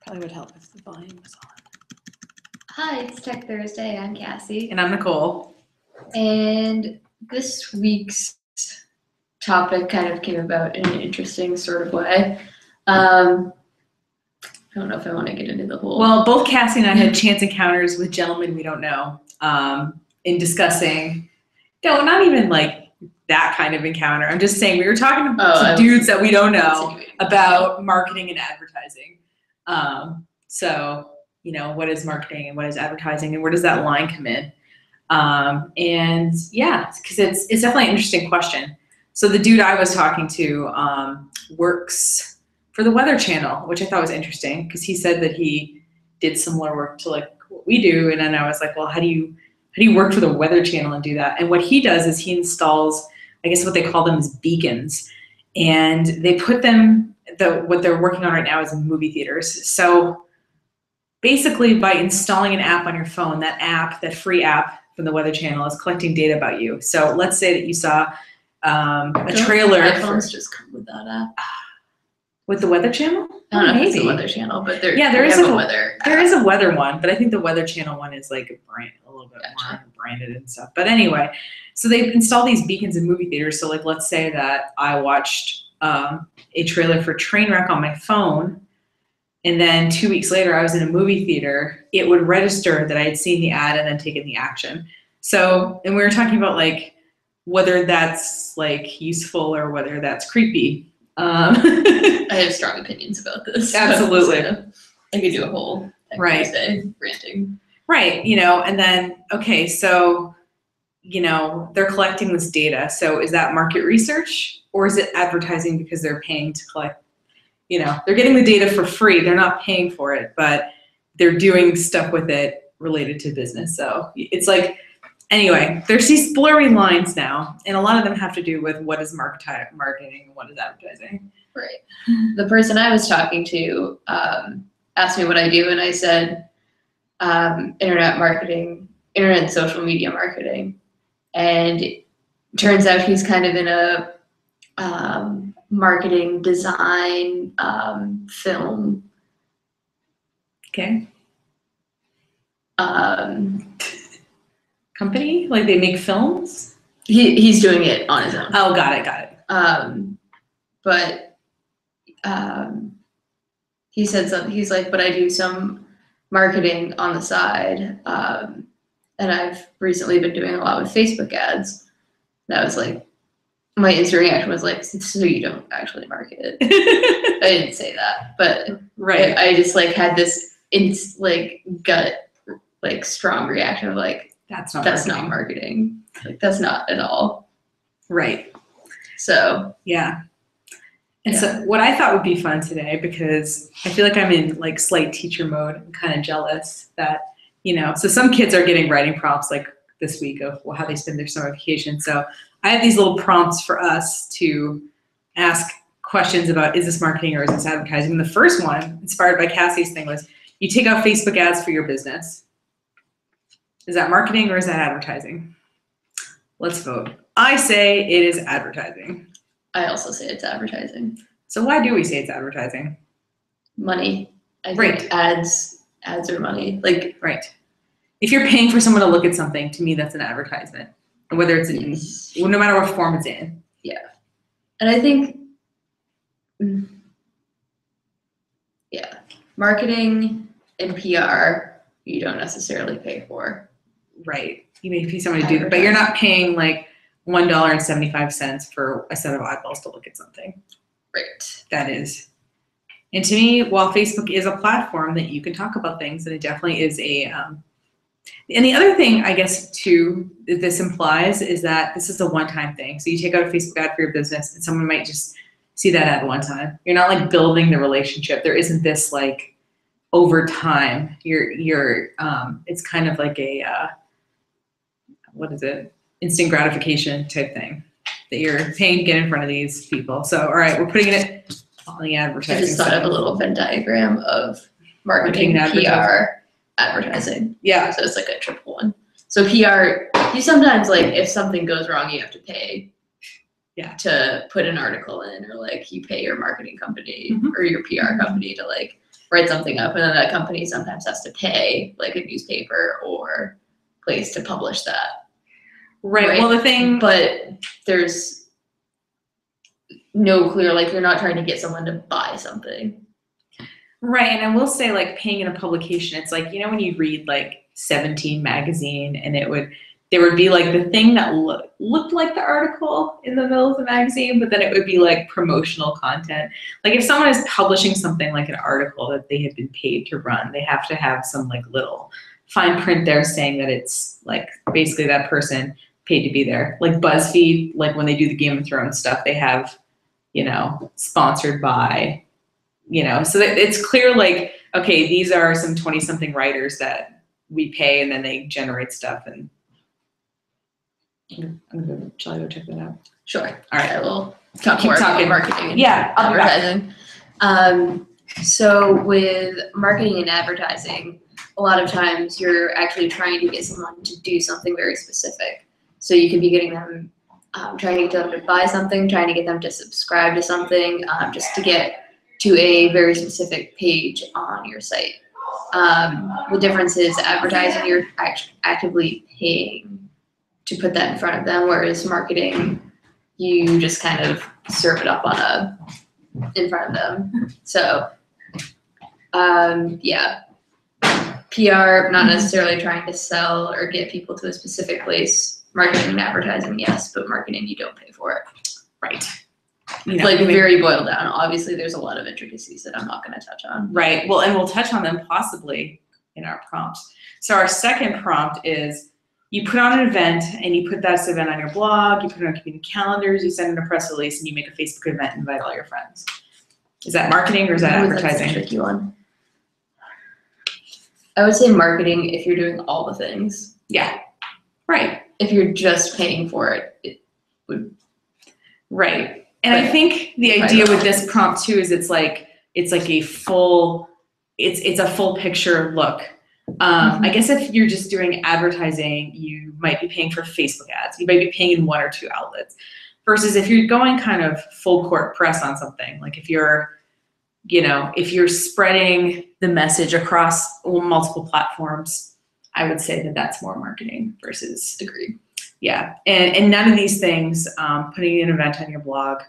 Probably would help if the volume was on. Hi, it's Tech Thursday. I'm Cassie. And I'm Nicole. And this week's topic kind of came about in an interesting sort of way. I don't know if I want to get into the whole... Well, both Cassie and I had chance encounters with gentlemen we don't know in discussing, no, not even like that kind of encounter. I'm just saying we were talking to dudes that we don't know about marketing and advertising. So, you know, what is marketing and what is advertising and where does that line come in? And yeah, because it's definitely an interesting question. So the dude I was talking to works for the Weather Channel, which I thought was interesting because he said that he did similar work to like what we do. And then I was like, well, how do you work for the Weather Channel and do that? And what he does is he installs, I guess what they call them is beacons, and they put them, what they're working on right now is in movie theaters. So basically by installing an app on your phone, that free app from the Weather Channel is collecting data about you. So let's say that you saw a trailer. iPhones just come with that app. With the Weather Channel? I don't know if it's the Weather Channel, but there is a weather. There is a weather one, but I think the Weather Channel one is like a little bit more branded and stuff. But anyway, so they install these beacons in movie theaters. So like, let's say that I watched a trailer for Trainwreck on my phone, and then 2 weeks later I was in a movie theater. It would register that I had seen the ad and then taken the action. So, and we were talking about like whether that's like useful or whether that's creepy. I have strong opinions about this. Absolutely. So I could do a whole Thursday ranting. Right. You know, and then, okay, so, you know, they're collecting this data. So is that market research or is it advertising because they're paying to collect, you know, they're getting the data for free. They're not paying for it, but they're doing stuff with it related to business. So it's like, anyway, there's these blurry lines now, and a lot of them have to do with what is marketing and what is advertising. Right. The person I was talking to asked me what I do, and I said internet marketing, internet and social media marketing. And it turns out he's kind of in a marketing design film. Okay. Company? Like they make films? He's doing it on his own. Oh, got it. But he said something. He's like, but I do some marketing on the side, and I've recently been doing a lot with Facebook ads. And I was like, my instant reaction was like, so you don't actually market. I didn't say that, but right. I just like had this gut strong reaction of like, that's not marketing. Like that's not at all. Right. So yeah. And so what I thought would be fun today, because I feel like I'm in like slight teacher mode. I'm kind of jealous that, you know, so some kids are getting writing prompts like this week of how they spend their summer vacation. So I have these little prompts for us to ask questions about, is this marketing or is this advertising? And the first one, inspired by Cassie's thing, was you take out Facebook ads for your business. Is that marketing or is that advertising? Let's vote. I say it is advertising. I also say it's advertising. So why do we say it's advertising? Money. I think ads are money. Like, right. If you're paying for someone to look at something, to me, that's an advertisement. Whether it's in, no matter what form it's in. Yeah. And I think, marketing and PR, you don't necessarily pay for. Right. You may pay somebody to do that, but you're not paying like $1.75 for a set of eyeballs to look at something. Right. That is. And to me, while Facebook is a platform that you can talk about things, and it definitely is and the other thing, I guess, too, that this implies is that this is a one-time thing. So you take out a Facebook ad for your business and someone might just see that ad one time. You're not like building the relationship. There isn't this like over time. It's kind of like a, what is it? Instant gratification type thing that you're paying to get in front of these people. So, all right, we're putting it on the advertising. I just thought of a little Venn diagram of marketing, PR, advertising. Yeah. So it's like a triple one. So PR, you sometimes like if something goes wrong, you have to pay to put an article in, or like you pay your marketing company or your PR company to like write something up, and then that company sometimes has to pay like a newspaper or place to publish that. Right. Well, but there's no clear, like, you're not trying to get someone to buy something. Right. And I will say, like, paying in a publication, it's like, when you read like 17 magazine, and there would be like the thing that looked like the article in the middle of the magazine, but then it would be like promotional content. Like, if someone is publishing something like an article that they have been paid to run, they have to have some like little fine print there saying that it's like basically that person paid to be there. Like BuzzFeed, like when they do the Game of Thrones stuff, they have, sponsored by, so that it's clear, like, okay, these are some 20-something writers that we pay, and then they generate stuff. And shall I go check that out? Sure. All right. I will talk more about marketing and advertising. So with marketing and advertising, a lot of times you're actually trying to get someone to do something very specific. So you could be getting them, trying to get them to buy something, trying to get them to subscribe to something, just to get to a very specific page on your site. The difference is advertising, you're actively paying to put that in front of them, whereas marketing, you just kind of serve it up in front of them. So, PR, not necessarily trying to sell or get people to a specific place. Marketing and advertising, yes, but marketing, you don't pay for it. Right. Very boiled down. Obviously, there's a lot of intricacies that I'm not going to touch on. Right. Well, and we'll touch on them possibly in our prompts. So our second prompt is, you put on an event, and you put that event on your blog, you put it on community calendars, you send it a press release, and you make a Facebook event and invite all your friends. Is that marketing or is that advertising? That's a tricky one. I would say marketing if you're doing all the things. Yeah. Right. If you're just paying for it, it would. Right. And I think the idea with this prompt too is it's like a full picture look. I guess if you're just doing advertising, you might be paying for Facebook ads. You might be paying in one or two outlets. Versus if you're going kind of full court press on something, like if you're spreading the message across multiple platforms, I would say that that's more marketing versus. Agreed. Yeah, and none of these things, putting an event on your blog,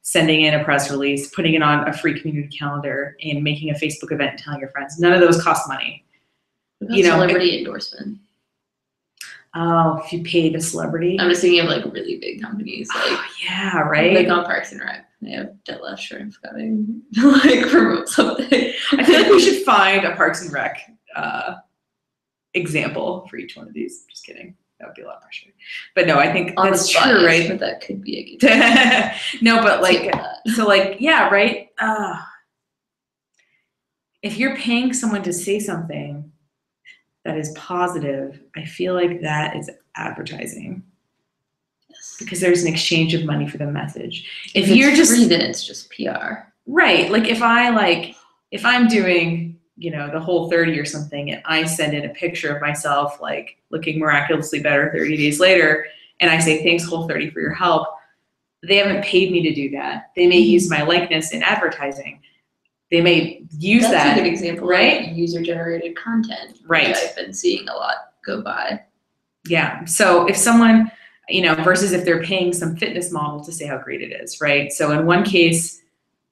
sending in a press release, putting it on a free community calendar, and making a Facebook event and telling your friends, none of those cost money. Celebrity endorsement. Oh, if you paid a celebrity. I'm just thinking of like really big companies, like yeah, right. Like on Parks and Rec, they have Detlef Shrimp coming to like promote something. I feel like we should find a Parks and Rec example for each one of these. Just kidding. That would be a lot of pressure. But no, I think that's true, right? But that could be a good no, but like, so like, yeah, right? If you're paying someone to say something that is positive, I feel like that is advertising. Yes. Because there's an exchange of money for the message. If you're just free, then it's just PR. Right. Like if I'm doing, the Whole30 or something, and I send in a picture of myself like looking miraculously better 30 days later, and I say, thanks Whole30 for your help, they haven't paid me to do that. They may use my likeness in advertising. They may use that. That's a good example, right? Like user-generated content, right? Which I've been seeing a lot go by. Yeah. So if someone, versus if they're paying some fitness model to say how great it is, right? So in one case,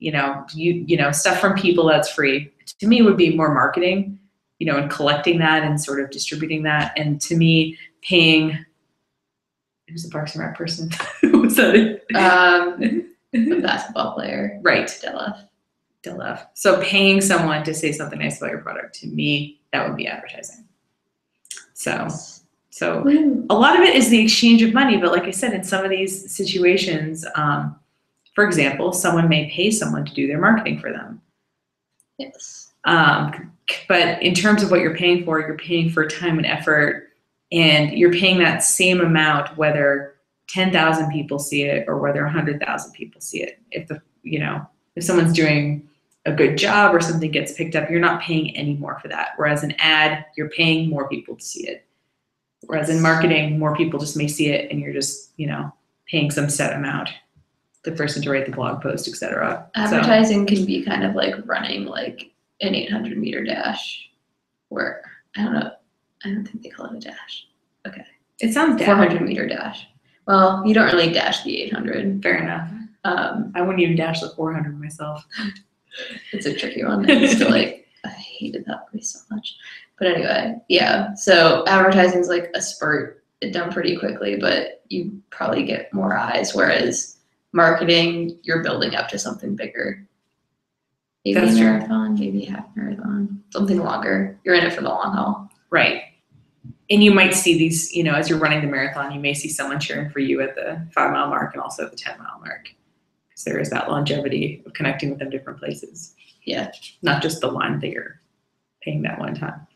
stuff from people that's free, to me would be more marketing, and collecting that and sort of distributing that. And to me, paying, who's the Parks and Rec person? What's that? The basketball player. Right. Detlef. So paying someone to say something nice about your product, to me, that would be advertising. So a lot of it is the exchange of money. But like I said, in some of these situations, for example, someone may pay someone to do their marketing for them. Yes. But in terms of what you're paying for time and effort, and you're paying that same amount whether 10,000 people see it or whether 100,000 people see it. If someone's doing a good job or something gets picked up, you're not paying any more for that. Whereas an ad, you're paying more people to see it. Whereas in marketing, more people just may see it, and you're just, paying some set amount, the person to write the blog post, etc. Advertising can be kind of like running like an 800-meter dash, or I don't know. I don't think they call it a dash. Okay. It sounds 400-meter dash. Well, you don't really dash the 800. Fair enough. I wouldn't even dash the 400 myself. It's a tricky one. I used to I hated that race so much. But anyway, yeah. So advertising is like a spurt, done pretty quickly, but you probably get more eyes. Whereas marketing, you're building up to something bigger. Maybe a marathon, maybe a half marathon, something longer. You're in it for the long haul. Right. And you might see these, as you're running the marathon, you may see someone cheering for you at the 5-mile mark and also at the 10-mile mark. Because there is that longevity of connecting with them different places. Yeah. Not just the line that you're paying that one time.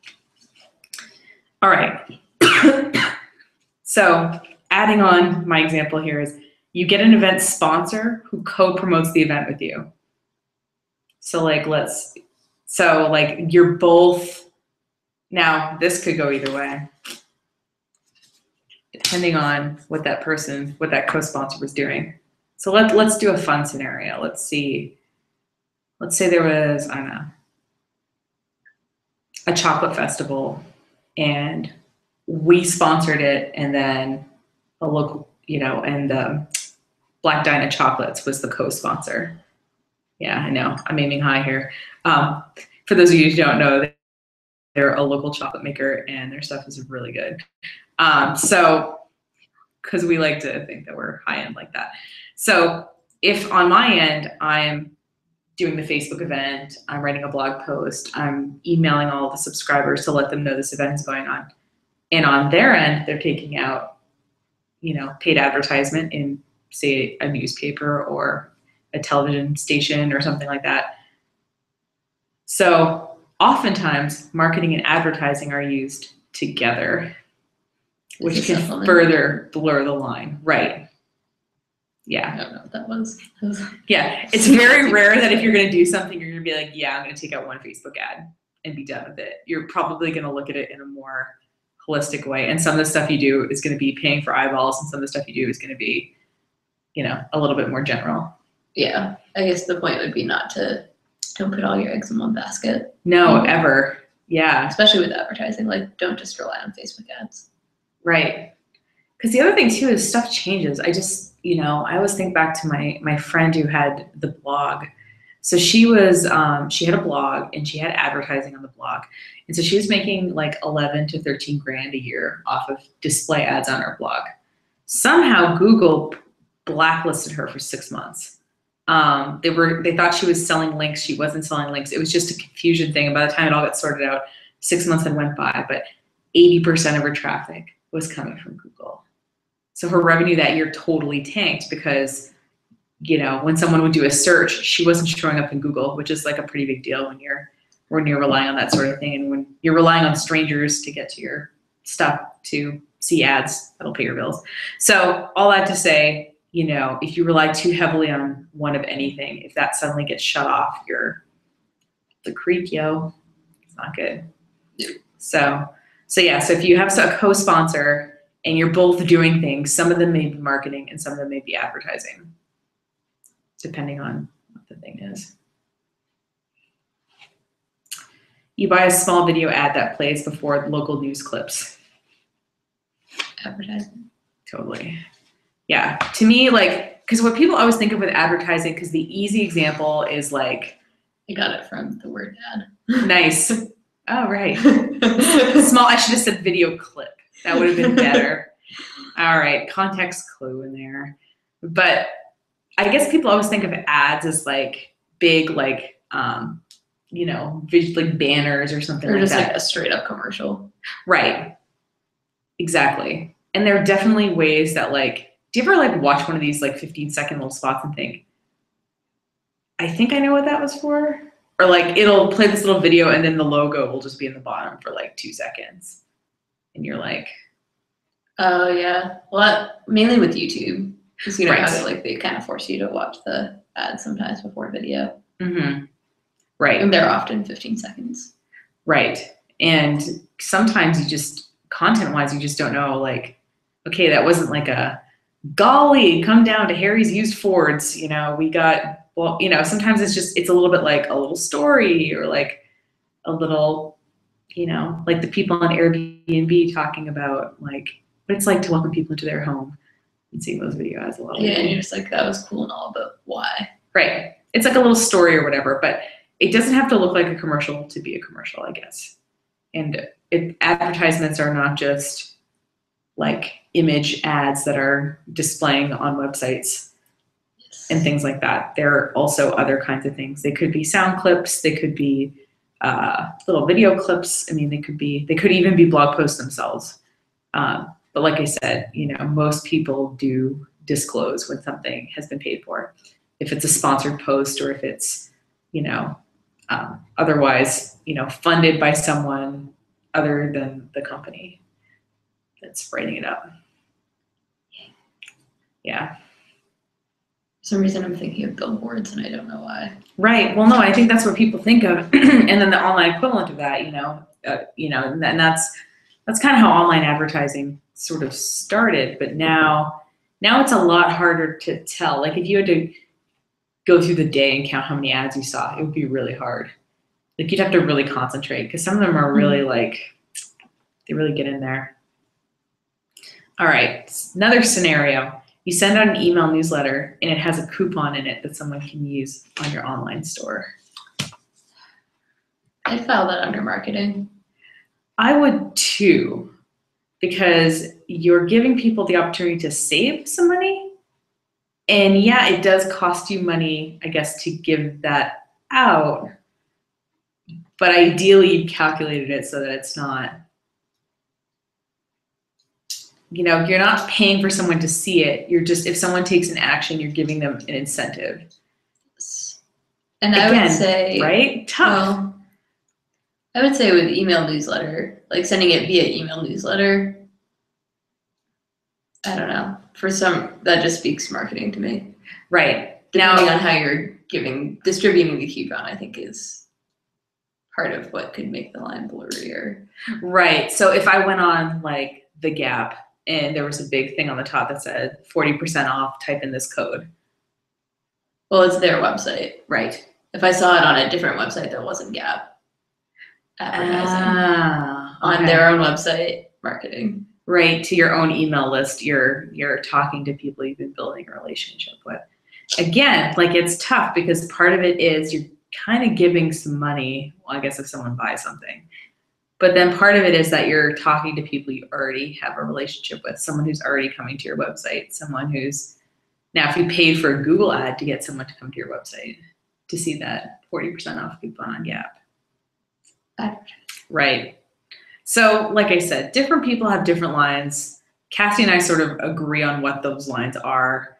All right. So adding on my example here is you get an event sponsor who co-promotes the event with you. So you're both, now this could go either way, depending on what that co-sponsor was doing. So let's do a fun scenario. Let's say there was, I don't know, a chocolate festival and we sponsored it, and then a local, and Black Dinah Chocolates was the co-sponsor. Yeah, I know, I'm aiming high here. For those of you who don't know, they're a local chocolate maker and their stuff is really good. So, because we like to think that we're high end like that. So if on my end, I'm doing the Facebook event, I'm writing a blog post, I'm emailing all the subscribers to let them know this event is going on. And on their end, they're taking out, paid advertisement in, say, a newspaper or a television station or something like that. So oftentimes, marketing and advertising are used together, which can further blur the line. Right. Yeah. I don't know what that was. Yeah. It's very rare that if you're going to do something, you're going to be like, yeah, I'm going to take out one Facebook ad and be done with it. You're probably going to look at it in a more holistic way. And some of the stuff you do is going to be paying for eyeballs, and some of the stuff you do is going to be, a little bit more general. Yeah. I guess the point would be don't put all your eggs in one basket. No, ever. Yeah. Especially with advertising. Don't just rely on Facebook ads. Right. Because the other thing too is stuff changes. I just, I always think back to my friend who had the blog. So she had a blog and she had advertising on the blog. And so she was making like 11 to 13 grand a year off of display ads on her blog. Somehow Google blacklisted her for 6 months. They thought she was selling links. She wasn't selling links. It was just a confusion thing. And by the time it all got sorted out, 6 months had went by, but 80% of her traffic was coming from Google. So her revenue that year totally tanked because, when someone would do a search, she wasn't showing up in Google, which is like a pretty big deal when you're relying on that sort of thing. And when you're relying on strangers to get to your stuff to see ads that'll pay your bills. So all that to say, if you rely too heavily on one of anything, if that suddenly gets shut off, you're the creek, yo. It's not good. So if you have a co-sponsor and you're both doing things, some of them may be marketing and some of them may be advertising, depending on what the thing is. You buy a small video ad that plays before local news clips. Advertising. Totally. Yeah. To me, because what people always think of with advertising, because the easy example is I got it from the word ad. Nice. Oh, right. Small, I should have said video clip. That would have been better. All right. Context clue in there. But I guess people always think of ads as big, banners or something like that. Or just a straight up commercial. Right. Exactly. And there are definitely ways that do you ever watch one of these 15-second little spots and think, I think I know what that was for? Or it'll play this little video and then the logo will just be in the bottom for 2 seconds. And you're like, oh yeah. Well, mainly with YouTube. Because right. How they kind of force you to watch the ads sometimes before video. Mm-hmm. Right. And they're often 15 seconds. Right. And sometimes content-wise, you just don't know, okay, that wasn't a, golly, come down to Harry's Used Fords, we got, sometimes it's a little bit a little story or a little, you know, like the people on Airbnb talking about like what it's like to welcome people into their home and seeing those videos as well. Yeah, and you're just like, that was cool and all, but why? Right. It's like a little story or whatever, but it doesn't have to look like a commercial to be a commercial, I guess. And advertisements are not just like image ads that are displaying on websites and things like that. There are also other kinds of things. They could be sound clips. They could be little video clips. I mean, they could even be blog posts themselves. But like I said, you know, most people do disclose when something has been paid for. If it's a sponsored post or if it's, you know, otherwise, you know, funded by someone other than the company that's writing it up. Yeah. For some reason I'm thinking of billboards and I don't know why. Right. Well, no, I think that's what people think of. And then the online equivalent of that, and that's kind of how online advertising sort of started. But now it's a lot harder to tell. Like if you had to go through the day and count how many ads you saw, it would be really hard. Like you'd have to really concentrate because some of them are really like, they really get in there. All right, another scenario. You send out an email newsletter and it has a coupon in it that someone can use on your online store. I'd file that under marketing. I would too, because you're giving people the opportunity to save some money. And yeah, it does cost you money, I guess, to give that out. But ideally, you've calculated it so that it's not, you know, you're not paying for someone to see it. You're just, if someone takes an action, you're giving them an incentive. And again, I would say, right? Tough. Well, I would say with email newsletter, like sending it via email newsletter, I don't know. For some, that just speaks marketing to me. Right. Depending on how you're distributing the coupon, I think is part of what could make the line blurrier. Right. So if I went on like The Gap and there was a big thing on the top that said 40% off, type in this code. Well, it's their website. Right. If I saw it on a different website that wasn't Gap advertising on their own website, marketing. Right, to your own email list, you're talking to people you've been building a relationship with. Again, like it's tough because part of it is you're kind of giving some money, well, I guess if someone buys something. But then part of it is that you're talking to people you already have a relationship with, someone who's already coming to your website, someone who's, now if you paid for a Google ad to get someone to come to your website to see that 40% off coupon on Gap. Right. So like I said, different people have different lines. Cassie and I sort of agree on what those lines are,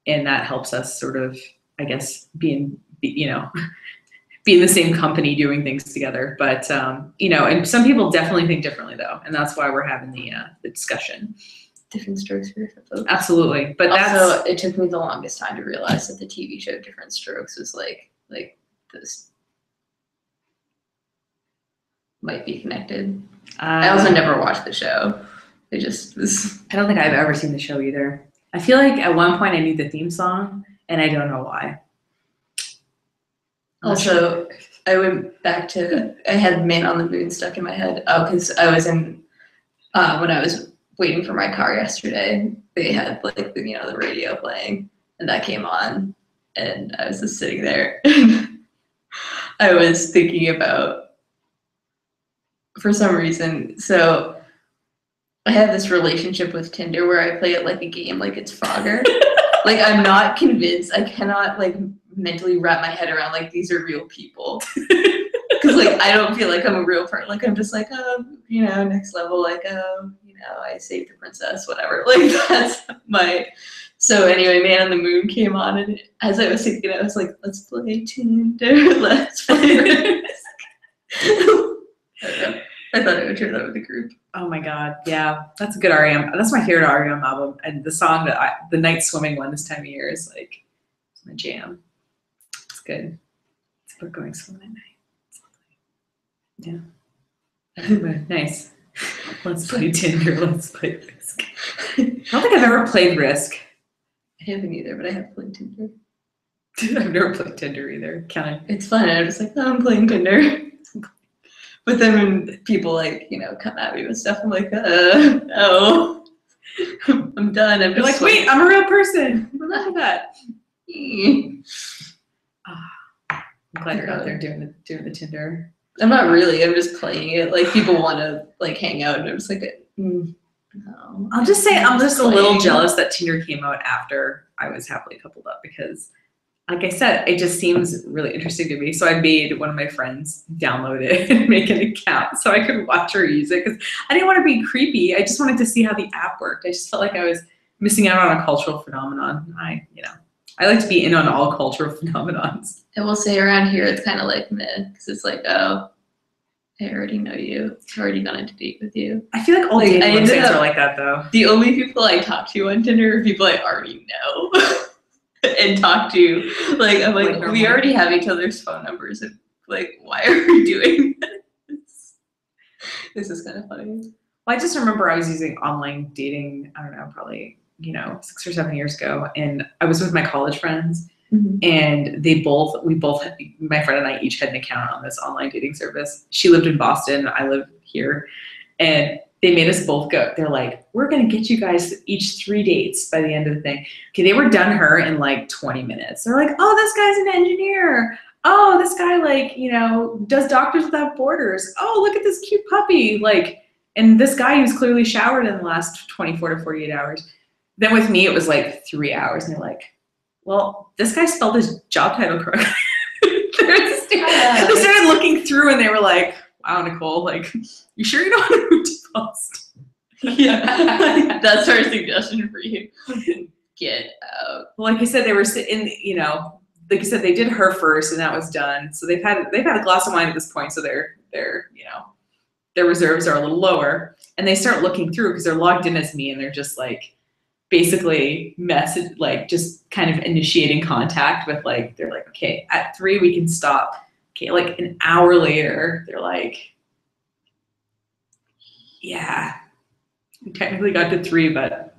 and that helps us sort of, I guess, be in the same company doing things together. But, and some people definitely think differently though. And that's why we're having the discussion. Different strokes for different folks. Absolutely. But also, it took me the longest time to realize that the TV show Different Strokes was like this might be connected. I also never watched the show. It just was. I don't think I've ever seen the show either. I feel like at one point I knew the theme song and I don't know why. Also, I went back to, I had Man on the Moon stuck in my head. Oh, because I was in, when I was waiting for my car yesterday, they had like, the radio playing and that came on and I was just sitting there. I was thinking about, for some reason, so I have this relationship with Tinder where I play it like a game, like it's Frogger. Like I'm not convinced, I cannot like mentally wrap my head around like these are real people. Because like I don't feel like I'm a real person. Like I'm just like, next level, like, I saved the princess, whatever. Like that's my. So anyway, Man on the Moon came on, and as I was thinking, I was like, let's play Tinder, let's play this. I thought I would share that with the group. Oh my God, yeah, that's a good REM. That's my favorite REM album, and the song the night swimming one this time of year is like it's my jam. It's good. It's about going swimming at night. Yeah. Nice. Let's play Tinder. Let's play Risk. I don't think I've ever played Risk. I haven't either, but I have played Tinder. I've never played Tinder either. It's fun. I'm just like, I'm playing Tinder. But then when people like, you know, come at me with stuff, I'm like, no, I'm done. I'm You're just like, wait, I'm a real person. Look at that. I'm glad you're out there doing the Tinder. I'm not really. I'm just playing it. Like people want to like hang out, and I'm just like, no. I'll just say I'm just a little jealous that Tinder came out after I was happily coupled up because, like I said, it just seems really interesting to me. So I made one of my friends download it and make an account so I could watch her use it because I didn't want to be creepy. I just wanted to see how the app worked. I just felt like I was missing out on a cultural phenomenon. I like to be in on all cultural phenomenons. I will say around here it's kind of like meh because it's like, oh, I already know you. I've already gone into date with you. I feel like all dating websites are like that though. The only people I talk to on Tinder are people I already know and talk to. Like I'm like we already have each other's phone numbers and like why are we doing this? This is kind of funny. Well, I just remember I was using online dating, I don't know, probably, 6 or 7 years ago. And I was with my college friends and we both, my friend and I each had an account on this online dating service. She lived in Boston, I live here. And they made us both go. They're like, we're going to get you guys each 3 dates by the end of the thing. Okay, they were done her in like 20 minutes. They're like, oh, this guy's an engineer. Oh, this guy does Doctors Without Borders. Oh, look at this cute puppy. And this guy who's clearly showered in the last 24 to 48 hours. Then with me, it was like 3 hours. And they're like, well, this guy spelled his job title correctly. They started looking through and they were like, wow, Nicole, you sure you don't want to move to Boston? Yeah, that's our suggestion for you. Get out. Well, like I said, they were sitting, like I said, they did her first and that was done. So they've had a glass of wine at this point. So their reserves are a little lower and they start looking through because they're logged in as me and they're just basically just kind of initiating contact with they're like, okay, at 3 we can stop. Okay, an hour later, they're like, yeah, we technically got to 3, but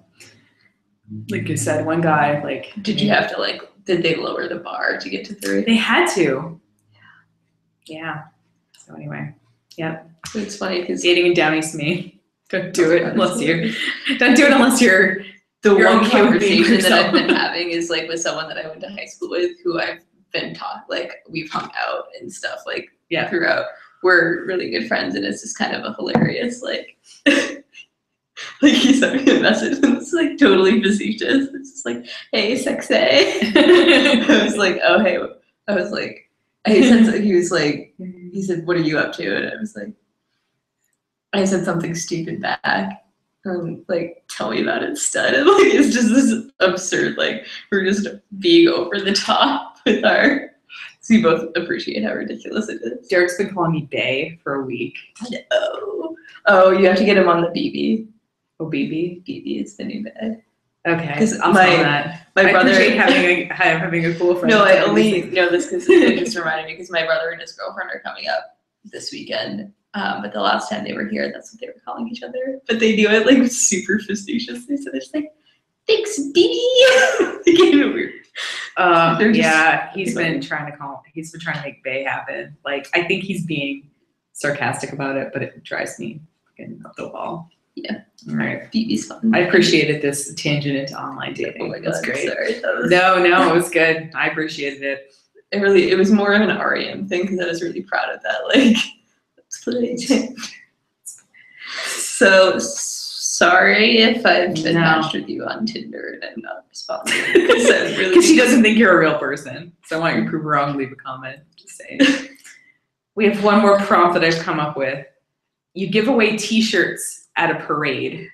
like you said, one guy, did you have to, did they lower the bar to get to 3? They had to. Yeah. So anyway, yeah. It's funny because dating in Down East me. Don't do it unless you're the one conversation that I've been having is with someone that I went to high school with who I've been we've hung out and stuff throughout. We're really good friends and it's just kind of a hilarious he sent me a message and it's totally facetious. It's just hey, sexy. I was like, oh hey. I was like, he said, what are you up to? And I was like, I said something stupid back. Tell me about it, stud. And it's just this absurd, we're just being over the top with our. So we both appreciate how ridiculous it is. Derek's been calling me Bae for a week. Oh, you have to get him on the BB. Oh, BB? BB is the new Bae. Okay, because my brother having a cool friend. No, I only know this because it just reminded me because my brother and his girlfriend are coming up this weekend. But the last time they were here, that's what they were calling each other. But they do it super facetiously. So they're just thanks, BB. Getting weird. He's been trying to make Bae happen. I think he's being sarcastic about it, but it drives me up the wall. Yeah. All right. BB's fun. I appreciated this tangent into online dating. Oh my god, that's great. Sorry. No, it was good. I appreciated it. It was more of an REM thing because I was really proud of that. So sorry if I've been matched with you on Tinder and I'm not responding because she doesn't think you're a real person. So I want you to prove her wrong. Leave a comment. Just saying. We have one more prompt that I've come up with. You give away T-shirts at a parade.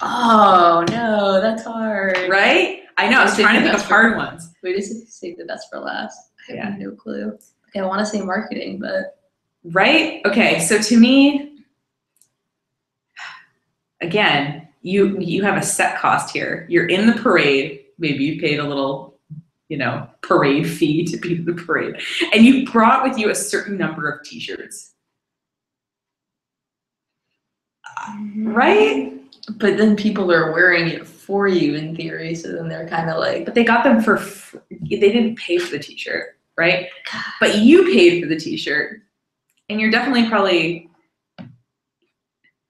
Oh no, that's hard. Right? I know. I was trying to think of hard ones. Wait, just save the best for last. I have no clue. I want to say marketing, but. Right? Okay, so to me, again, you have a set cost here. You're in the parade. Maybe you paid a little, parade fee to be in the parade. And you brought with you a certain number of T-shirts. Right? But then people are wearing it for you in theory, so then they're kind of But they got them for free. They didn't pay for the T-shirt, right? But you paid for the T-shirt. And you're definitely probably,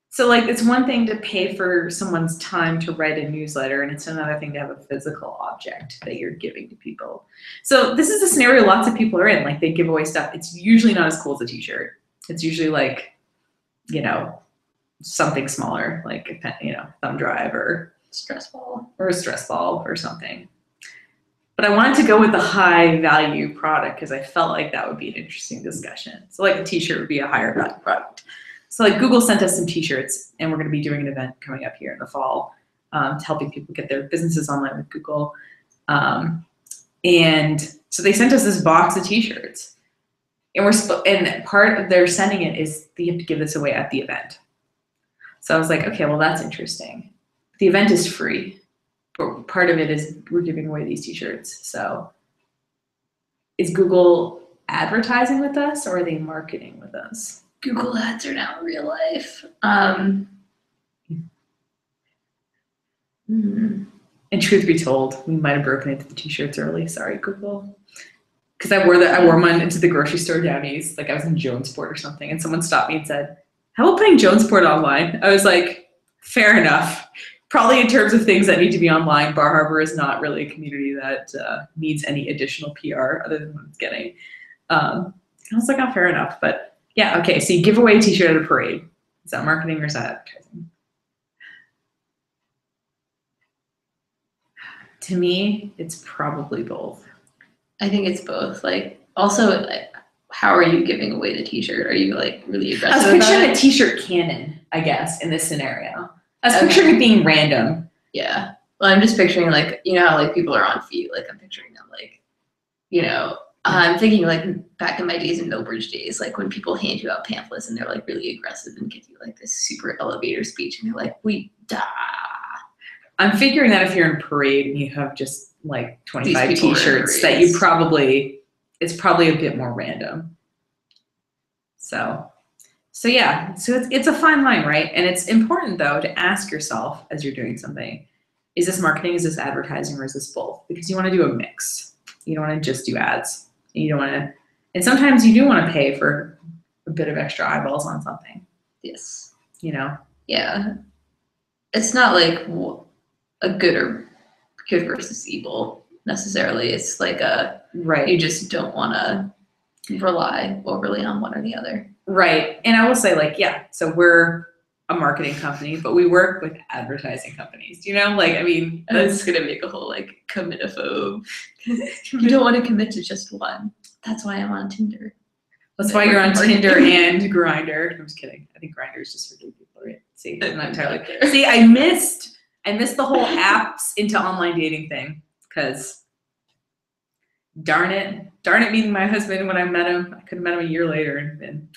so like it's one thing to pay for someone's time to write a newsletter, and it's another thing to have a physical object that you're giving to people. So this is a scenario lots of people are in, like they give away stuff. It's usually not as cool as a t-shirt. It's usually like, you know, something smaller, like a pen, you know, thumb drive or stress ball or something. But I wanted to go with the high value product because I felt like that would be an interesting discussion. So like a t-shirt would be a higher value product. So like Google sent us some t-shirts, and we're going to be doing an event coming up here in the fall to helping people get their businesses online with Google. And so they sent us this box of t-shirts, and part of their sending it is they have to give this away at the event. So I was like, okay, well that's interesting. The event is free, but part of it is we're giving away these t-shirts. So is Google advertising with us, or are they marketing with us? Google ads are now real life. And truth be told, we might have broken into the t-shirts early. Sorry, Google. Because I wore mine into the grocery store down east. Like I was in Jonesport or something, and someone stopped me and said, "How about putting Jonesport online?" I was like, "Fair enough." Probably in terms of things that need to be online, Bar Harbor is not really a community that needs any additional PR other than what it's getting. I was like, "Oh, fair enough." But yeah, okay. So you give away a t-shirt at a parade. Is that marketing or is that advertising? To me, it's probably both. I think it's both. Like, also, like, how are you giving away the t-shirt? Are you like really aggressive? I was picturing a t-shirt cannon, I guess, in this scenario. I was picturing it being random. Yeah. Well, I'm just picturing like, you know how like people are on feet. Like I'm picturing them like, you know, I'm thinking like back in my days in Millbridge days, like when people hand you out pamphlets and they're like really aggressive and give you like this super elevator speech and they're like, we die. I'm figuring that if you're in a parade and you have just like 25 t-shirts, that you probably, it's probably a bit more random. So yeah, so it's a fine line, right? And it's important though to ask yourself as you're doing something, is this marketing, is this advertising, or is this both? Because you want to do a mix. You don't want to just do ads. You don't want to, and sometimes you do want to pay for a bit of extra eyeballs on something. Yes. You know? Yeah. It's not like a good versus evil necessarily. It's like right. You just don't want to rely overly on one or the other. Right. And I will say like, yeah, so we're a marketing company, but we work with advertising companies. You know, like, I mean, that's going to make a whole like committophobe. You don't want to commit to just one. That's why I'm on Tinder. That's why you're on Tinder and Grindr. I'm just kidding. I think Grindr is just for gay people, right? See, I'm not entirely. See, I missed the whole apps into online dating thing because darn it, meeting my husband when I met him. I could have met him a year later and been.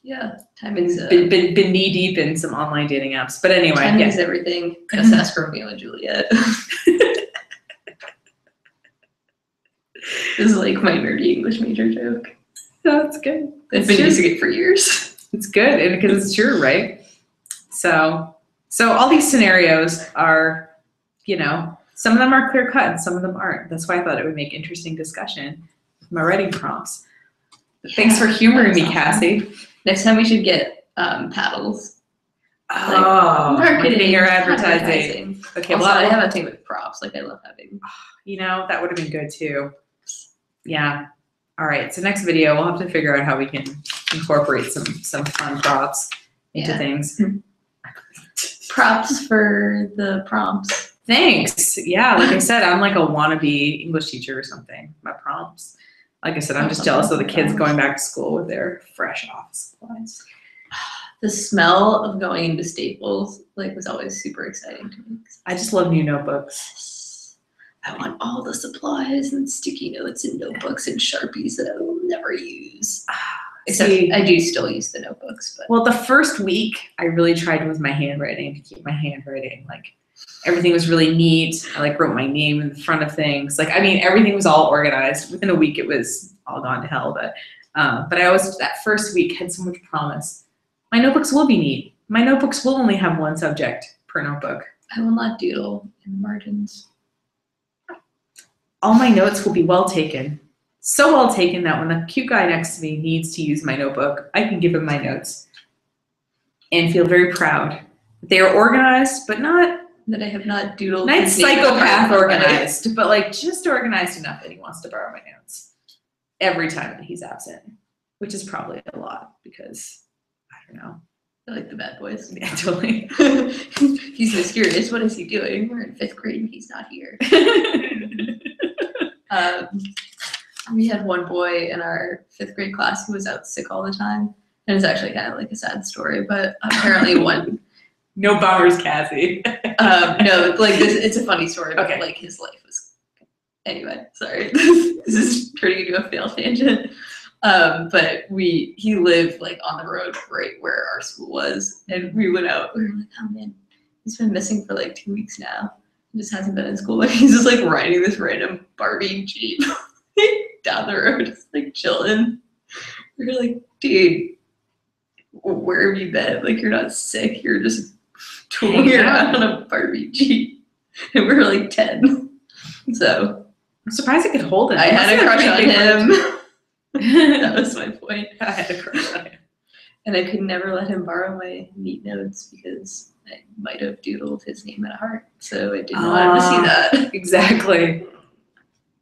Yeah, been knee deep in some online dating apps. But anyway, time is everything. Just ask Romeo and Juliet. This is like my nerdy English major joke. That's good. I've been using it for years. It's good, and because it's true, right? So all these scenarios are, you know, some of them are clear cut and some of them aren't. That's why I thought it would make interesting discussion with my writing prompts. Yeah, thanks for humoring me, awesome. Cassie. Next time we should get paddles. Oh, like marketing or advertising. Okay, also, I have a thing with props. Like I love having. You know, that would have been good too. Yeah. All right. So next video, we'll have to figure out how we can incorporate some fun props into things. Props for the prompts. Thanks. Yeah. Like I said, I'm like a wannabe English teacher or something. My prompts. Like I said, I'm just jealous of the kids going back to school with their fresh office supplies. The smell of going into Staples was always super exciting to me. I just love new notebooks. I want all the supplies and sticky notes and notebooks and Sharpies that I will never use. Except I do still use the notebooks. But. Well, the first week I really tried with my handwriting to keep my handwriting everything was really neat. I wrote my name in the front of things. I mean, everything was all organized. Within a week, it was all gone to hell. But I always, that first week, had so much promise. My notebooks will be neat. My notebooks will only have one subject per notebook. I will not doodle in the margins. All my notes will be well taken. so well taken that when the cute guy next to me needs to use my notebook, I can give him my notes and feel very proud. They are organized, but not that I have not doodled. Not psychopath organized, but like just organized enough that he wants to borrow my notes every time that he's absent, which is probably a lot because I don't know. I like the bad boys. Yeah, totally. He's mysterious. What is he doing? We're in 5th grade and he's not here. We had one boy in our 5th grade class who was out sick all the time. And it's actually kind of like a sad story, but apparently one. No bummers, Cassie. No, like this, it's a funny story, but okay. Like his life was. Anyway, sorry. This is turning into a fail tangent. But he lived like on the road right where our school was, and we went out. We were like, oh man, he's been missing for like 2 weeks now. He just hasn't been in school. Like he's just like riding this random Barbie Jeep down the road, just like chilling. We were like, dude, where have you been? Like you're not sick. You're just tooling around on a Barbie Jeep. And we were like 10. So I'm surprised I could hold it. I had a crush on him. That was my point. I had a crush on him. And I could never let him borrow my neat notes because I might have doodled his name at a heart. So I didn't want him to see that. Exactly.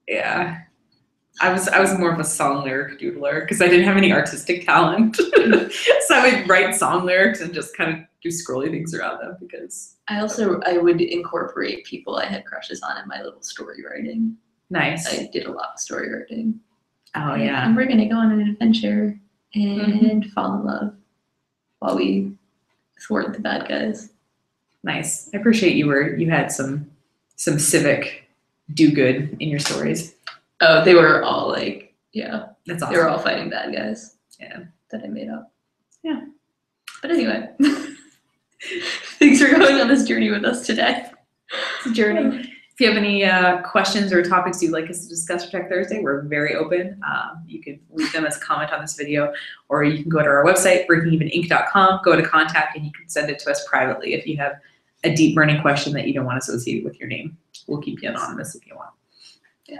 Yeah. I was more of a song lyric doodler because I didn't have any artistic talent. So I would write song lyrics and just kind of do scrolly things around them because I would incorporate people I had crushes on in my little story writing. Nice. I did a lot of story writing. Oh yeah. And we're gonna go on an adventure and fall in love while we thwart the bad guys. Nice. I appreciate you had some civic do good in your stories. Oh, they were all like, yeah. That's awesome. They were all fighting bad guys. Yeah. That I made up. Yeah. But anyway, thanks for going on this journey with us today. It's a journey. If you have any questions or topics you'd like us to discuss for Tech Thursday, we're very open. You can leave them as a comment on this video, or you can go to our website, breakingeveninc.com, go to contact, and you can send it to us privately if you have a deep burning question that you don't want associated with your name. We'll keep you anonymous if you want. Yeah.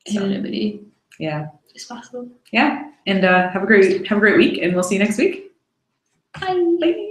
Anonymity. Yeah. Is possible. Yeah. And have a great week, and we'll see you next week. Bye. Bye.